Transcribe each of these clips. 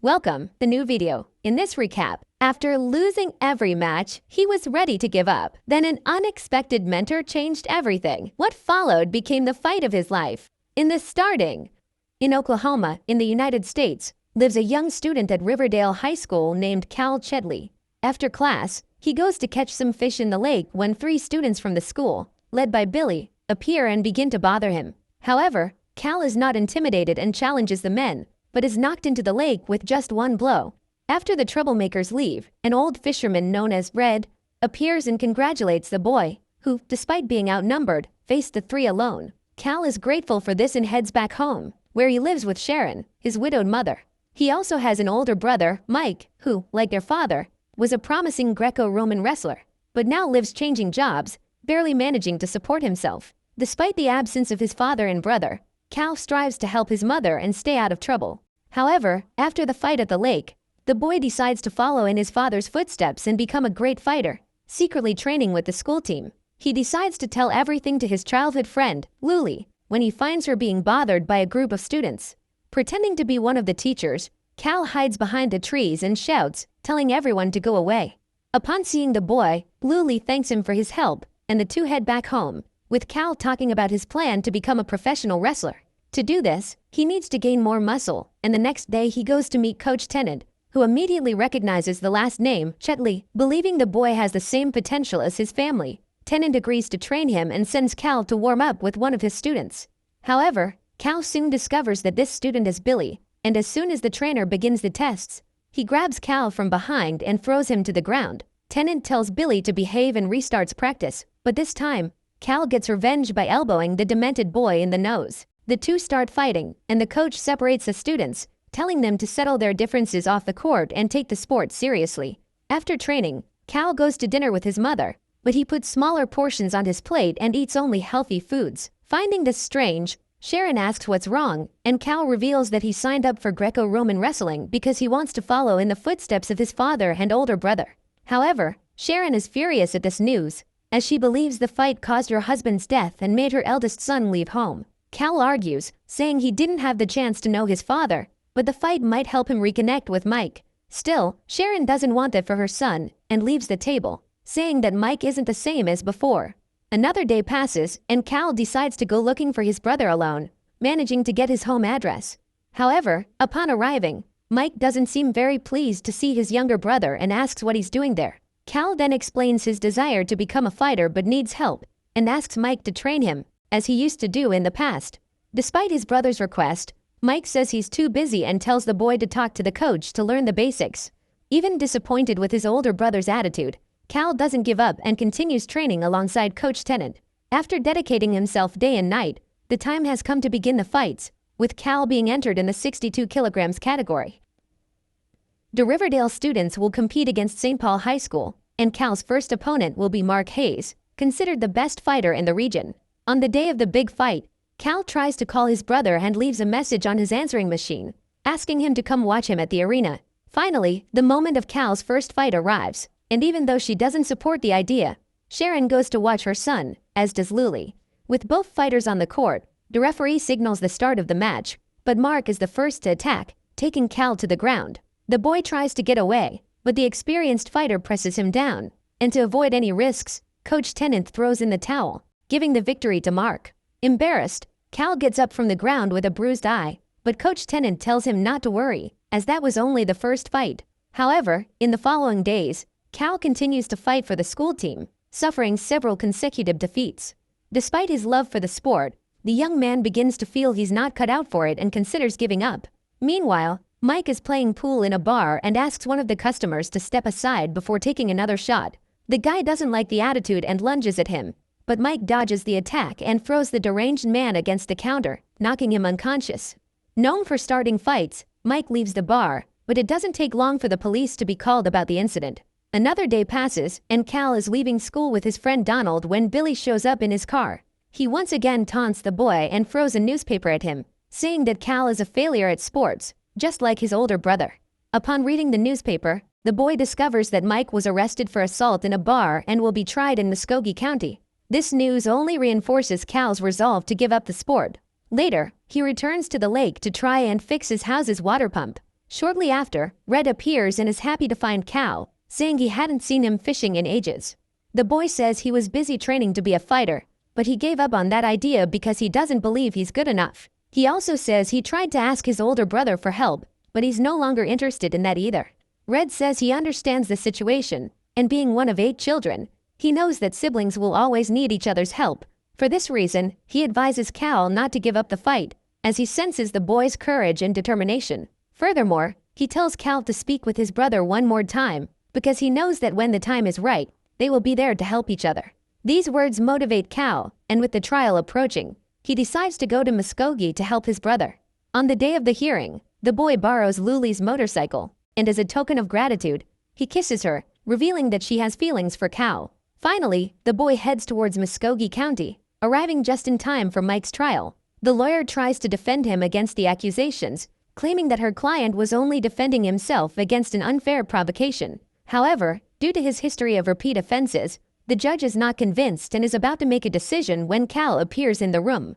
Welcome, the new video. In this recap, after losing every match, he was ready to give up. Then an unexpected mentor changed everything. What followed became the fight of his life. In Oklahoma, in the United States, lives a young student at Riverdale High School named Cal Chedley. After class, he goes to catch some fish in the lake when 3 students from the school, led by Billy, appear and begin to bother him. However, Cal is not intimidated and challenges the men, but is knocked into the lake with just one blow. After the troublemakers leave, an old fisherman known as Red appears and congratulates the boy, who, despite being outnumbered, faced the 3 alone. Cal is grateful for this and heads back home, where he lives with Sharon, his widowed mother. He also has an older brother, Mike, who, like their father, was a promising Greco-Roman wrestler, but now lives changing jobs, barely managing to support himself. Despite the absence of his father and brother, Cal strives to help his mother and stay out of trouble. However, after the fight at the lake, the boy decides to follow in his father's footsteps and become a great fighter, secretly training with the school team. He decides to tell everything to his childhood friend, Luli, when he finds her being bothered by a group of students. Pretending to be one of the teachers, Cal hides behind the trees and shouts, telling everyone to go away. Upon seeing the boy, Luli thanks him for his help, and the 2 head back home, with Cal talking about his plan to become a professional wrestler. To do this, he needs to gain more muscle, and the next day he goes to meet Coach Tennant, who immediately recognizes the last name, Chedley. Believing the boy has the same potential as his family, Tennant agrees to train him and sends Cal to warm up with one of his students. However, Cal soon discovers that this student is Billy, and as soon as the trainer begins the tests, he grabs Cal from behind and throws him to the ground. Tennant tells Billy to behave and restarts practice, but this time, Cal gets revenge by elbowing the demented boy in the nose. The 2 start fighting, and the coach separates the students, telling them to settle their differences off the court and take the sport seriously. After training, Cal goes to dinner with his mother, but he puts smaller portions on his plate and eats only healthy foods. Finding this strange, Sharon asks what's wrong, and Cal reveals that he signed up for Greco-Roman wrestling because he wants to follow in the footsteps of his father and older brother. However, Sharon is furious at this news, as she believes the fight caused her husband's death and made her eldest son leave home. Cal argues, saying he didn't have the chance to know his father, but the fight might help him reconnect with Mike. Still, Sharon doesn't want that for her son and leaves the table, saying that Mike isn't the same as before. Another day passes, and Cal decides to go looking for his brother alone, managing to get his home address. However, upon arriving, Mike doesn't seem very pleased to see his younger brother and asks what he's doing there. Cal then explains his desire to become a fighter but needs help, and asks Mike to train him, as he used to do in the past. Despite his brother's request, Mike says he's too busy and tells the boy to talk to the coach to learn the basics. Even disappointed with his older brother's attitude, Cal doesn't give up and continues training alongside Coach Tennant. After dedicating himself day and night, the time has come to begin the fights, with Cal being entered in the 62 kilograms category. The Riverdale students will compete against St. Paul High School, and Cal's first opponent will be Mark Hayes, considered the best fighter in the region. On the day of the big fight, Cal tries to call his brother and leaves a message on his answering machine, asking him to come watch him at the arena. Finally, the moment of Cal's first fight arrives, and even though she doesn't support the idea, Sharon goes to watch her son, as does Luli. With both fighters on the court, the referee signals the start of the match, but Mark is the first to attack, taking Cal to the ground. The boy tries to get away, but the experienced fighter presses him down, and to avoid any risks, Coach Tennant throws in the towel, giving the victory to Mark. Embarrassed, Cal gets up from the ground with a bruised eye, but Coach Tennant tells him not to worry, as that was only the first fight. However, in the following days, Cal continues to fight for the school team, suffering several consecutive defeats. Despite his love for the sport, the young man begins to feel he's not cut out for it and considers giving up. Meanwhile, Mike is playing pool in a bar and asks one of the customers to step aside before taking another shot. The guy doesn't like the attitude and lunges at him, but Mike dodges the attack and throws the deranged man against the counter, knocking him unconscious. Known for starting fights, Mike leaves the bar, but it doesn't take long for the police to be called about the incident. Another day passes, and Cal is leaving school with his friend Donald when Billy shows up in his car. He once again taunts the boy and throws a newspaper at him, saying that Cal is a failure at sports, just like his older brother. Upon reading the newspaper, the boy discovers that Mike was arrested for assault in a bar and will be tried in Muskogee County. This news only reinforces Cal's resolve to give up the sport. Later, he returns to the lake to try and fix his house's water pump. Shortly after, Red appears and is happy to find Cal, saying he hadn't seen him fishing in ages. The boy says he was busy training to be a fighter, but he gave up on that idea because he doesn't believe he's good enough. He also says he tried to ask his older brother for help, but he's no longer interested in that either. Red says he understands the situation, and being one of 8 children, he knows that siblings will always need each other's help. For this reason, he advises Cal not to give up the fight, as he senses the boy's courage and determination. Furthermore, he tells Cal to speak with his brother one more time, because he knows that when the time is right, they will be there to help each other. These words motivate Cal, and with the trial approaching, he decides to go to Muskogee to help his brother. On the day of the hearing, the boy borrows Luli's motorcycle, and as a token of gratitude, he kisses her, revealing that she has feelings for Cal. Finally, the boy heads towards Muskogee County, arriving just in time for Mike's trial. The lawyer tries to defend him against the accusations, claiming that her client was only defending himself against an unfair provocation. However, due to his history of repeat offenses, the judge is not convinced and is about to make a decision when Cal appears in the room.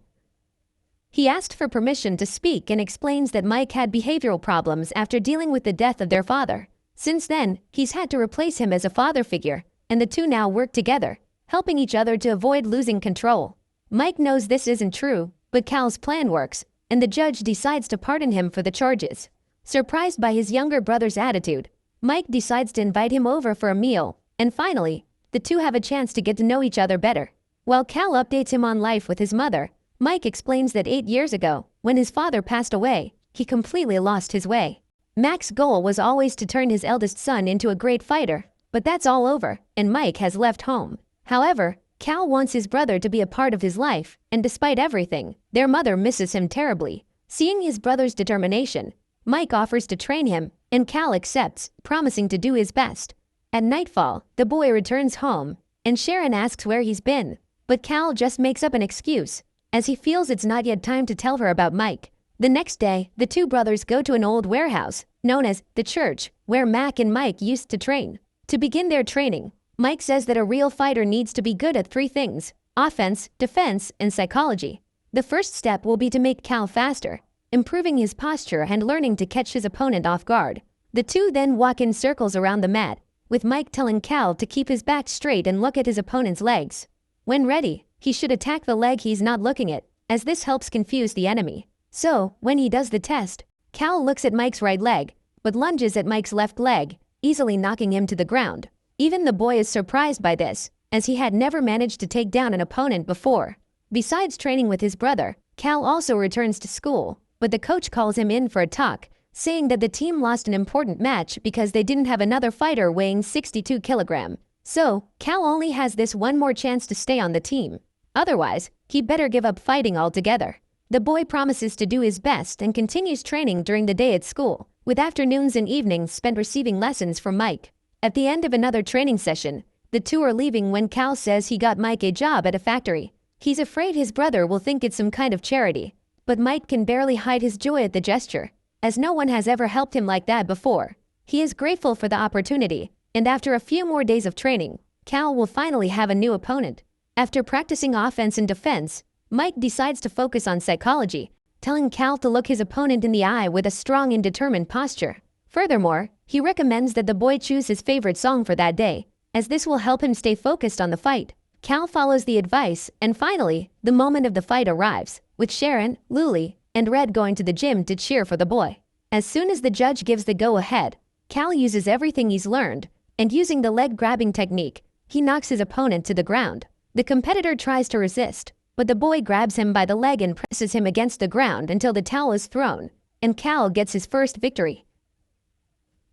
He asked for permission to speak and explains that Mike had behavioral problems after dealing with the death of their father. Since then, he's had to replace him as a father figure, and the two now work together, helping each other to avoid losing control. Mike knows this isn't true, but Cal's plan works, and the judge decides to pardon him for the charges. Surprised by his younger brother's attitude, Mike decides to invite him over for a meal, and finally, the two have a chance to get to know each other better. While Cal updates him on life with his mother, Mike explains that 8 years ago, when his father passed away, he completely lost his way. Mac's goal was always to turn his eldest son into a great fighter, but that's all over, and Mike has left home. However, Cal wants his brother to be a part of his life, and despite everything, their mother misses him terribly. Seeing his brother's determination, Mike offers to train him, and Cal accepts, promising to do his best. At nightfall, the boy returns home, and Sharon asks where he's been, but Cal just makes up an excuse, as he feels it's not yet time to tell her about Mike. The next day, the two brothers go to an old warehouse, known as the church, where Mac and Mike used to train. To begin their training, Mike says that a real fighter needs to be good at 3 things: offense, defense, and psychology. The first step will be to make Cal faster, improving his posture and learning to catch his opponent off guard. The two then walk in circles around the mat, with Mike telling Cal to keep his back straight and look at his opponent's legs. When ready, he should attack the leg he's not looking at, as this helps confuse the enemy. So, when he does the test, Cal looks at Mike's right leg, but lunges at Mike's left leg, easily knocking him to the ground. Even the boy is surprised by this, as he had never managed to take down an opponent before. Besides training with his brother, Cal also returns to school, but the coach calls him in for a talk, saying that the team lost an important match because they didn't have another fighter weighing 62 kilograms. So, Cal only has this one more chance to stay on the team. Otherwise, he better give up fighting altogether. The boy promises to do his best and continues training during the day at school, with afternoons and evenings spent receiving lessons from Mike. At the end of another training session, the two are leaving when Cal says he got Mike a job at a factory. He's afraid his brother will think it's some kind of charity, but Mike can barely hide his joy at the gesture, as no one has ever helped him like that before. He is grateful for the opportunity, and after a few more days of training, Cal will finally have a new opponent. After practicing offense and defense, Mike decides to focus on psychology, telling Cal to look his opponent in the eye with a strong and determined posture. Furthermore, he recommends that the boy choose his favorite song for that day, as this will help him stay focused on the fight. Cal follows the advice, and finally, the moment of the fight arrives, with Sharon, Luli, and Red going to the gym to cheer for the boy. As soon as the judge gives the go-ahead, Cal uses everything he's learned, and using the leg-grabbing technique, he knocks his opponent to the ground. The competitor tries to resist, but the boy grabs him by the leg and presses him against the ground until the towel is thrown, and Cal gets his first victory.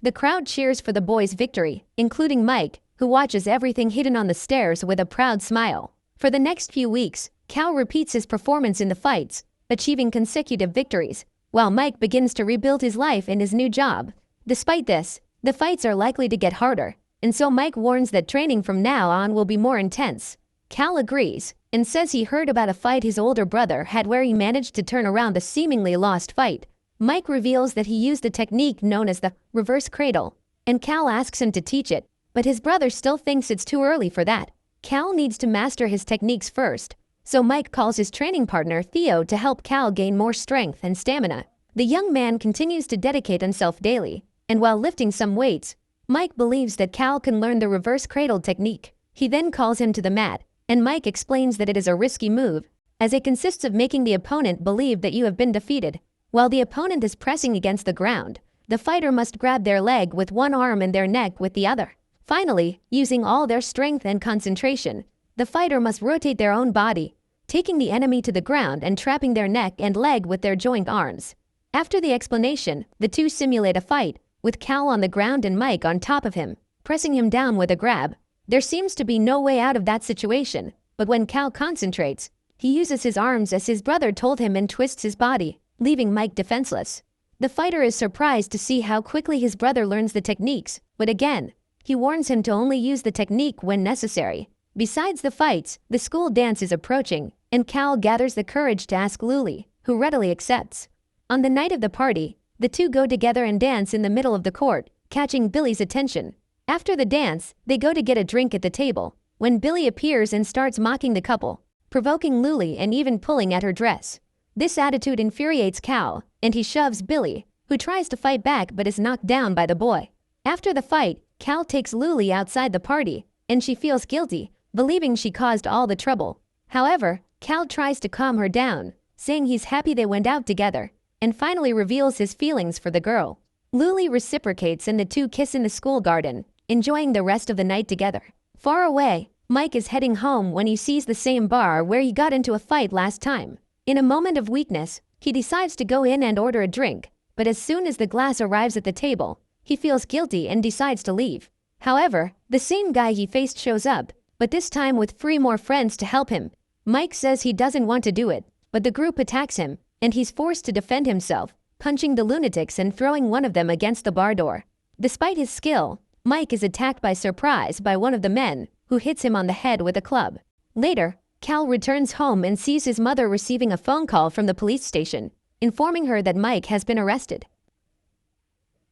The crowd cheers for the boy's victory, including Mike, who watches everything hidden on the stairs with a proud smile. For the next few weeks, Cal repeats his performance in the fights, achieving consecutive victories, while Mike begins to rebuild his life in his new job. Despite this, the fights are likely to get harder, and so Mike warns that training from now on will be more intense. Cal agrees, and says he heard about a fight his older brother had where he managed to turn around a seemingly lost fight. Mike reveals that he used a technique known as the reverse cradle, and Cal asks him to teach it, but his brother still thinks it's too early for that. Cal needs to master his techniques first, so Mike calls his training partner Theo to help Cal gain more strength and stamina. The young man continues to dedicate himself daily, and while lifting some weights, Mike believes that Cal can learn the reverse cradle technique. He then calls him to the mat, and Mike explains that it is a risky move, as it consists of making the opponent believe that you have been defeated. While the opponent is pressing against the ground, the fighter must grab their leg with one arm and their neck with the other. Finally, using all their strength and concentration, the fighter must rotate their own body, taking the enemy to the ground and trapping their neck and leg with their joint arms. After the explanation, the two simulate a fight, with Cal on the ground and Mike on top of him, pressing him down with a grab. There seems to be no way out of that situation, but when Cal concentrates, he uses his arms as his brother told him and twists his body, leaving Mike defenseless. The fighter is surprised to see how quickly his brother learns the techniques, but again, he warns him to only use the technique when necessary. Besides the fights, the school dance is approaching, and Cal gathers the courage to ask Luli, who readily accepts. On the night of the party, the two go together and dance in the middle of the court, catching Billy's attention. After the dance, they go to get a drink at the table, when Billy appears and starts mocking the couple, provoking Luli and even pulling at her dress. This attitude infuriates Cal, and he shoves Billy, who tries to fight back but is knocked down by the boy. After the fight, Cal takes Luli outside the party, and she feels guilty, believing she caused all the trouble. However, Cal tries to calm her down, saying he's happy they went out together, and finally reveals his feelings for the girl. Luli reciprocates and the two kiss in the school garden, enjoying the rest of the night together. Far away, Mike is heading home when he sees the same bar where he got into a fight last time. In a moment of weakness, he decides to go in and order a drink, but as soon as the glass arrives at the table, he feels guilty and decides to leave. However, the same guy he faced shows up, but this time with three more friends to help him. Mike says he doesn't want to do it, but the group attacks him, and he's forced to defend himself, punching the lunatics and throwing one of them against the bar door. Despite his skill, Mike is attacked by surprise by one of the men, who hits him on the head with a club. Later, Cal returns home and sees his mother receiving a phone call from the police station, informing her that Mike has been arrested.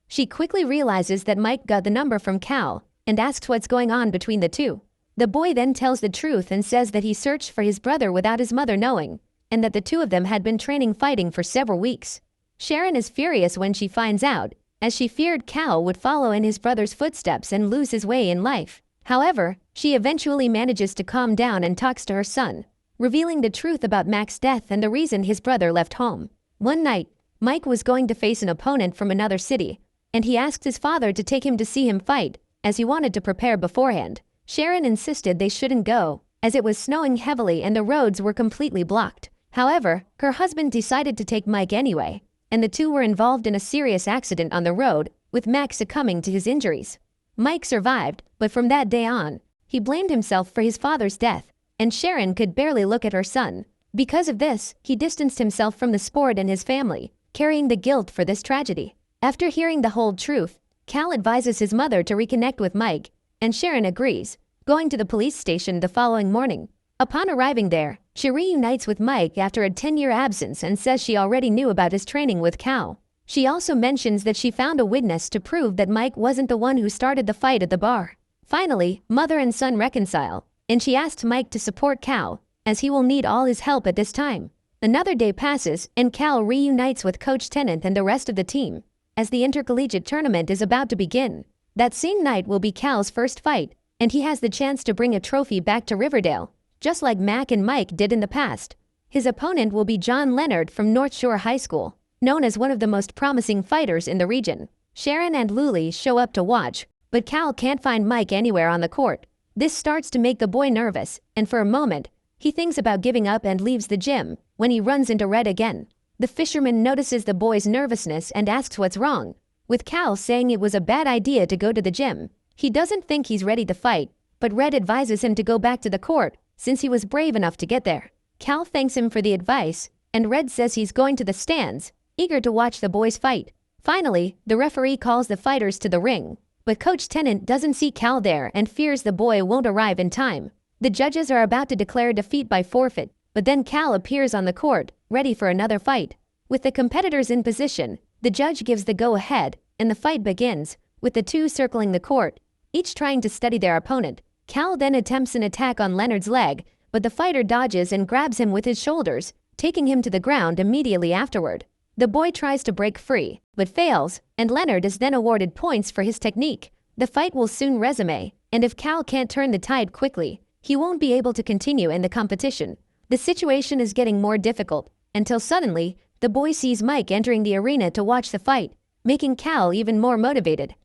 She quickly realizes that Mike got the number from Cal and asks what's going on between the two. The boy then tells the truth and says that he searched for his brother without his mother knowing, and that the two of them had been training fighting for several weeks. Sharon is furious when she finds out, as she feared Cal would follow in his brother's footsteps and lose his way in life. However, she eventually manages to calm down and talks to her son, revealing the truth about Mac's death and the reason his brother left home. One night, Mike was going to face an opponent from another city, and he asked his father to take him to see him fight, as he wanted to prepare beforehand. Sharon insisted they shouldn't go, as it was snowing heavily and the roads were completely blocked. However, her husband decided to take Mike anyway, and the two were involved in a serious accident on the road, with Mac succumbing to his injuries. Mike survived, but from that day on, he blamed himself for his father's death, and Sharon could barely look at her son. Because of this, he distanced himself from the sport and his family, carrying the guilt for this tragedy. After hearing the whole truth, Cal advises his mother to reconnect with Mike, and Sharon agrees, going to the police station the following morning. Upon arriving there, she reunites with Mike after a 10-year absence and says she already knew about his training with Cal. She also mentions that she found a witness to prove that Mike wasn't the one who started the fight at the bar. Finally, mother and son reconcile, and she asks Mike to support Cal, as he will need all his help at this time. Another day passes, and Cal reunites with Coach Tennant and the rest of the team, as the intercollegiate tournament is about to begin. That same night will be Cal's first fight, and he has the chance to bring a trophy back to Riverdale, just like Mac and Mike did in the past. His opponent will be John Leonard from North Shore High School, known as one of the most promising fighters in the region. Sharon and Luli show up to watch, but Cal can't find Mike anywhere on the court. This starts to make the boy nervous, and for a moment, he thinks about giving up and leaves the gym, when he runs into Red again. The fisherman notices the boy's nervousness and asks what's wrong, with Cal saying it was a bad idea to go to the gym. He doesn't think he's ready to fight, but Red advises him to go back to the court, since he was brave enough to get there. Cal thanks him for the advice, and Red says he's going to the stands, eager to watch the boys fight. Finally, the referee calls the fighters to the ring, but Coach Tennant doesn't see Cal there and fears the boy won't arrive in time. The judges are about to declare defeat by forfeit, but then Cal appears on the court, ready for another fight. With the competitors in position, the judge gives the go-ahead, and the fight begins, with the two circling the court, each trying to steady their opponent. Cal then attempts an attack on Leonard's leg, but the fighter dodges and grabs him with his shoulders, taking him to the ground immediately afterward. The boy tries to break free, but fails, and Leonard is then awarded points for his technique. The fight will soon resume, and if Cal can't turn the tide quickly, he won't be able to continue in the competition. The situation is getting more difficult, until suddenly, the boy sees Mike entering the arena to watch the fight, making Cal even more motivated.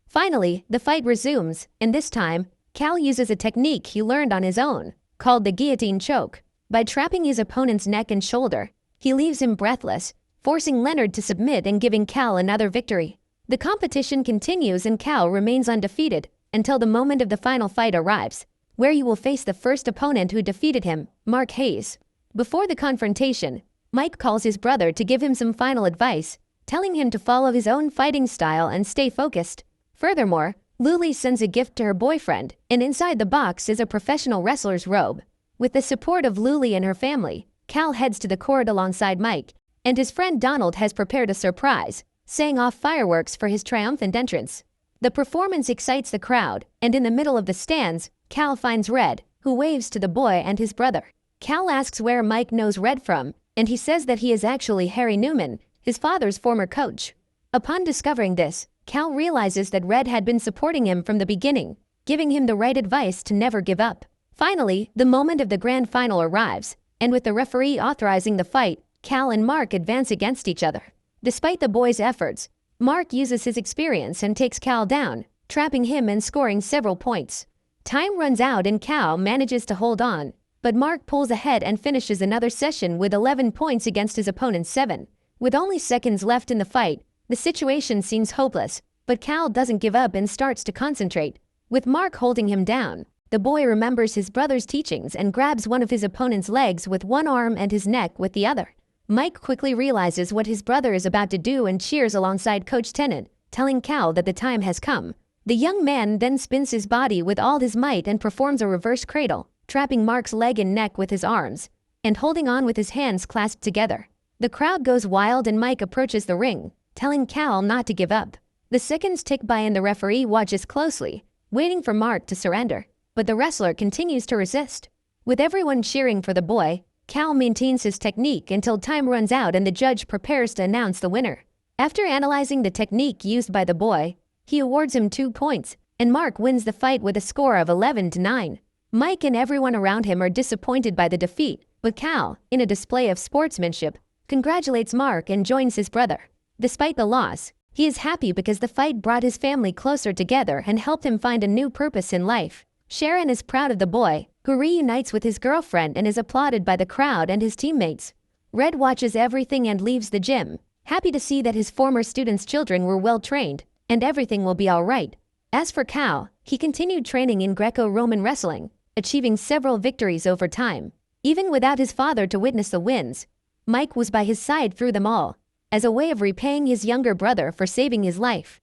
Finally, the fight resumes, and this time, Cal uses a technique he learned on his own, called the guillotine choke. By trapping his opponent's neck and shoulder, he leaves him breathless, forcing Leonard to submit and giving Cal another victory. The competition continues and Cal remains undefeated until the moment of the final fight arrives, where he will face the first opponent who defeated him, Mark Hayes. Before the confrontation, Mike calls his brother to give him some final advice, telling him to follow his own fighting style and stay focused. Furthermore, Luli sends a gift to her boyfriend, and inside the box is a professional wrestler's robe. With the support of Luli and her family, Cal heads to the court alongside Mike, and his friend Donald has prepared a surprise, setting off fireworks for his triumphant entrance. The performance excites the crowd, and in the middle of the stands, Cal finds Red, who waves to the boy and his brother. Cal asks where Mike knows Red from, and he says that he is actually Harry Newman, his father's former coach. Upon discovering this, Cal realizes that Red had been supporting him from the beginning, giving him the right advice to never give up. Finally, the moment of the grand final arrives, and with the referee authorizing the fight, Cal and Mark advance against each other. Despite the boys' efforts, Mark uses his experience and takes Cal down, trapping him and scoring several points. Time runs out and Cal manages to hold on, but Mark pulls ahead and finishes another session with 11 points against his opponent's 7. With only seconds left in the fight, the situation seems hopeless, but Cal doesn't give up and starts to concentrate. With Mark holding him down, the boy remembers his brother's teachings and grabs one of his opponent's legs with one arm and his neck with the other. Mike quickly realizes what his brother is about to do and cheers alongside Coach Tennant, telling Cal that the time has come. The young man then spins his body with all his might and performs a reverse cradle, trapping Mark's leg and neck with his arms, and holding on with his hands clasped together. The crowd goes wild and Mike approaches the ring, telling Cal not to give up. The seconds tick by and the referee watches closely, waiting for Mark to surrender, but the wrestler continues to resist. With everyone cheering for the boy, Cal maintains his technique until time runs out and the judge prepares to announce the winner. After analyzing the technique used by the boy, he awards him 2 points, and Mark wins the fight with a score of 11-9. Mike and everyone around him are disappointed by the defeat, but Cal, in a display of sportsmanship, congratulates Mark and joins his brother. Despite the loss, he is happy because the fight brought his family closer together and helped him find a new purpose in life. Sharon is proud of the boy, who reunites with his girlfriend and is applauded by the crowd and his teammates. Red watches everything and leaves the gym, happy to see that his former students' children were well trained, and everything will be alright. As for Cal, he continued training in Greco-Roman wrestling, achieving several victories over time. Even without his father to witness the wins, Mike was by his side through them all, as a way of repaying his younger brother for saving his life.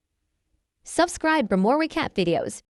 Subscribe for more recap videos.